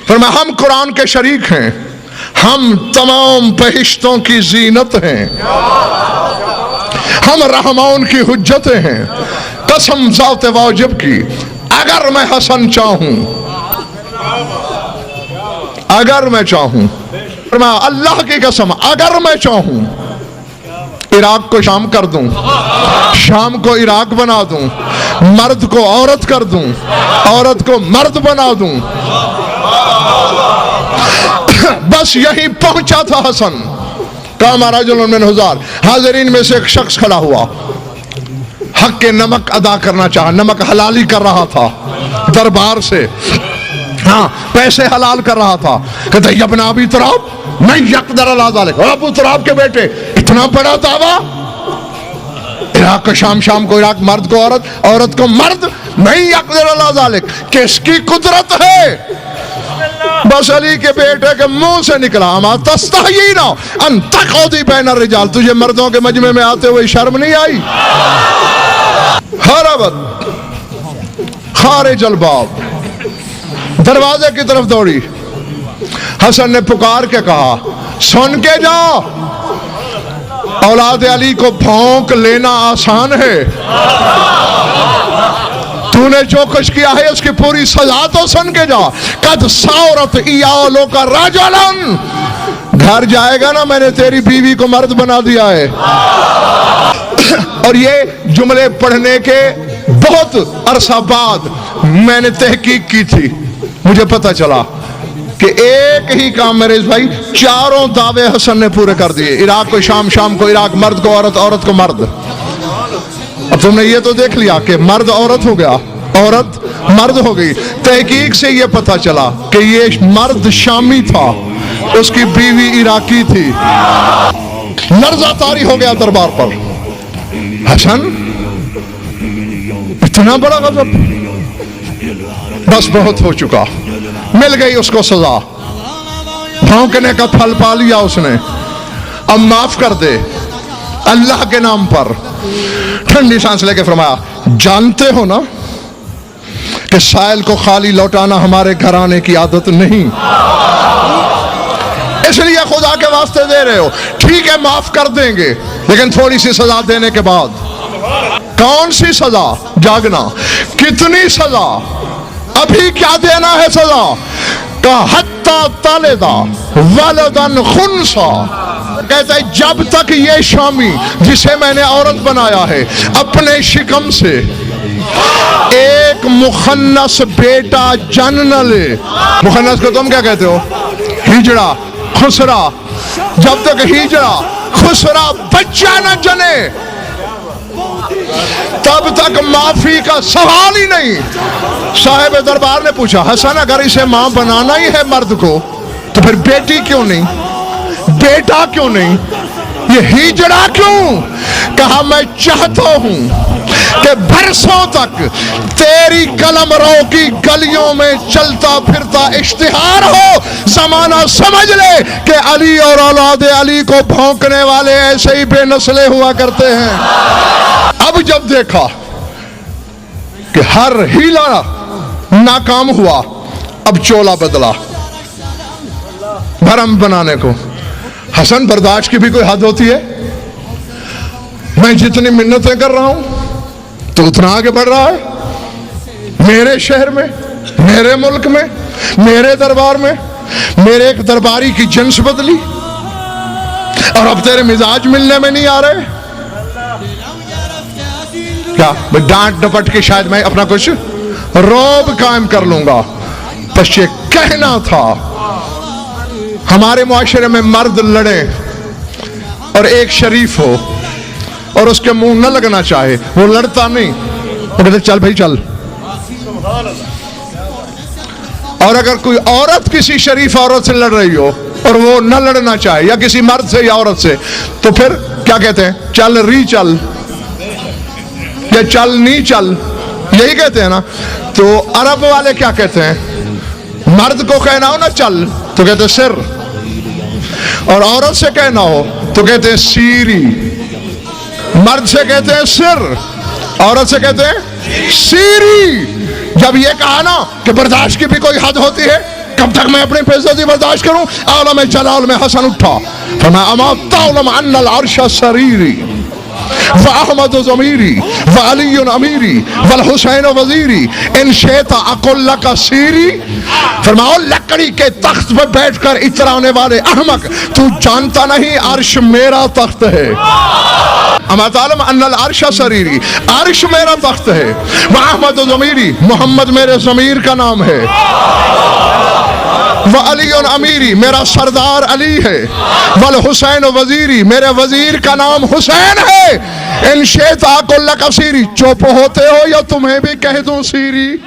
فرمایا ہم قرآن کے شریک ہیں، ہم تمام بہشتوں کی زینت ہیں، ہم رحمان کی حجتیں ہیں، قسم ذات واجب کی اگر میں حسن چاہوں، اگر میں چاہوں، فرمایا اللہ کی قسم اگر میں چاہوں عراق کو شام کر دوں، شام کو عراق بنا دوں، مرد کو عورت کر دوں، عورت کو مرد بنا دوں۔ بس یہی پہنچا تھا حسن۔ کام رجل من حضار، حاضرین میں سے ایک شخص کھڑا ہوا، حق کے نمک ادا کرنا چاہا، نمک حلالی کر رہا تھا دربار سے، ہاں پیسے حلال کر رہا تھا۔ کہتا ہے ابن ابی تراب نہیں یقدر علی ذلک، ابو تراب کے بیٹے اتنا بڑا دعویٰ، عراق کو شام، شام کو عراق، مرد کو عورت، عورت کو مرد، نہیں یقدر علی ذلک، کس کی قدرت ہے؟ بس علی کے بیٹے کے منہ سے نکلا اما تستحیین ان تقعدی بین الرجال، تجھے مردوں کے مجمع میں آتے ہوئے شرم نہیں آئی؟ ہربت خارج الباب، دروازے کی طرف دوڑی۔ حسن نے پکار کے کہا سن کے جا، اولاد علی کو بھونک لینا آسان ہے، تو نے جو کچھ کیا ہے اس کی پوری سزا تو سن کے جا۔ قد ساورت ایالو کا رجلن، گھر جائے گا نا میں نے تیری بیوی کو مرد بنا دیا ہے۔ اور یہ جملے پڑھنے کے بہت عرصہ بعد میں نے تحقیق کی تھی، مجھے پتہ چلا کہ ایک ہی کام میرے بھائی چاروں دعوے حسن نے پورے کر دیے، عراق کو شام، شام کو عراق، مرد کو عورت، عورت کو مرد۔ اب تم نے یہ تو دیکھ لیا کہ مرد عورت ہو گیا، عورت مرد ہو گئی۔ تحقیق سے یہ پتہ چلا کہ یہ مرد شامی تھا، اس کی بیوی عراقی تھی۔ لرزہ طاری ہو گیا دربار پر۔ حسن اتنا بڑا غضب، بس بہت ہو چکا، مل گئی اس کو سزا، بھونکنے کا پھل پا لیا اس نے، اب معاف کر دے اللہ کے نام پر۔ ٹھنڈی سانس لے کے فرمایا جانتے ہو نا کہ سائل کو خالی لوٹانا ہمارے گھرانے کی عادت نہیں، اس لیے خدا کے واسطے دے رہے ہو، ٹھیک ہے معاف کر دیں گے لیکن تھوڑی سی سزا دینے کے بعد۔ کون سی سزا؟ جاگنا۔ کتنی سزا؟ ابھی کیا دینا ہے سزا؟ کہ حتی تلدا ولدن خنسا، کہتا ہے جب تک یہ شامی جسے میں نے عورت بنایا ہے اپنے شکم سے ایک مخنث بیٹا جن نہ لے۔ مخنث کو تم کیا کہتے ہو؟ ہجڑا، خسرا۔ جب تک ہجڑا، خسرا بچہ نہ جنے تب تک معافی کا سوال ہی نہیں۔ صاحب دربار نے پوچھا حسن اگر اسے ماں بنانا ہی ہے مرد کو تو پھر بیٹی کیوں نہیں، بیٹا کیوں نہیں، یہ ہجڑا کیوں؟ کہا میں چاہتا ہوں کہ برسوں تک تیری قلم رو کی گلیوں میں چلتا پھرتا اشتہار ہو، زمانہ سمجھ لے کہ علی اور اولاد علی کو بھونکنے والے ایسے ہی بے نسلے ہوا کرتے ہیں۔ اب جب دیکھا کہ ہر ہیلا ناکام ہوا، اب چولا بدلا بھرم بنانے کو۔ حسن برداشت کی بھی کوئی حد ہوتی ہے؟ میں جتنی منتیں کر رہا ہوں تو اتنا آگے بڑھ رہا ہے، میرے شہر میں، میرے ملک میں، میرے دربار میں، میرے ایک درباری کی جنس بدلی اور اب تیرے مزاج ملنے میں نہیں آ رہے کیا؟ ڈانٹ ڈپٹ کے شاید میں اپنا کچھ روب قائم کر لوں گا، بس یہ کہنا تھا ہمارے معاشرے میں مرد لڑے اور ایک شریف ہو اور اس کے منہ نہ لگنا چاہے، وہ لڑتا نہیں، وہ کہتے چل بھائی چل۔ اور اگر کوئی عورت کسی شریف عورت سے لڑ رہی ہو اور وہ نہ لڑنا چاہے یا کسی مرد سے یا عورت سے، تو پھر کیا کہتے ہیں؟ چل ری چل یا چل نہیں چل، یہی کہتے ہیں نا۔ تو عرب والے کیا کہتے ہیں؟ مرد کو کہنا ہو نا چل تو کہتے سر، اور عورت سے کہنا ہو تو کہتے ہیں سیری۔ مرد سے کہتے ہیں سر، عورت سے کہتے ہیں سیری۔ جب یہ کہا نا کہ برداشت کی بھی کوئی حد ہوتی ہے، کب تک میں اپنی بےعزتی برداشت کروں؟ عالم جلال میں حسن اٹھا فرمایا اما تعلم ان العرش سریری وأحمد ضمیری وعلی امیری والحسین وزیری ان شئت اقل لک سیری. فرمایا لکڑی کے تخت پہ بیٹھ کر اترانے والے احمق، تو جانتا نہیں عرش میرا تخت ہے. اما تعلم ان العرش سریری، عرش میرا تخت ہے. وأحمد ضمیری، محمد میرے ضمیر کا نام ہے. وعلی امیری، میرا سردار علی ہے. والحسین وزیری، میرے وزیر کا نام حسین ہے. ان شئت اقل لک سیری، چپ ہوتے ہو یا تمہیں بھی کہہ دوں سیری؟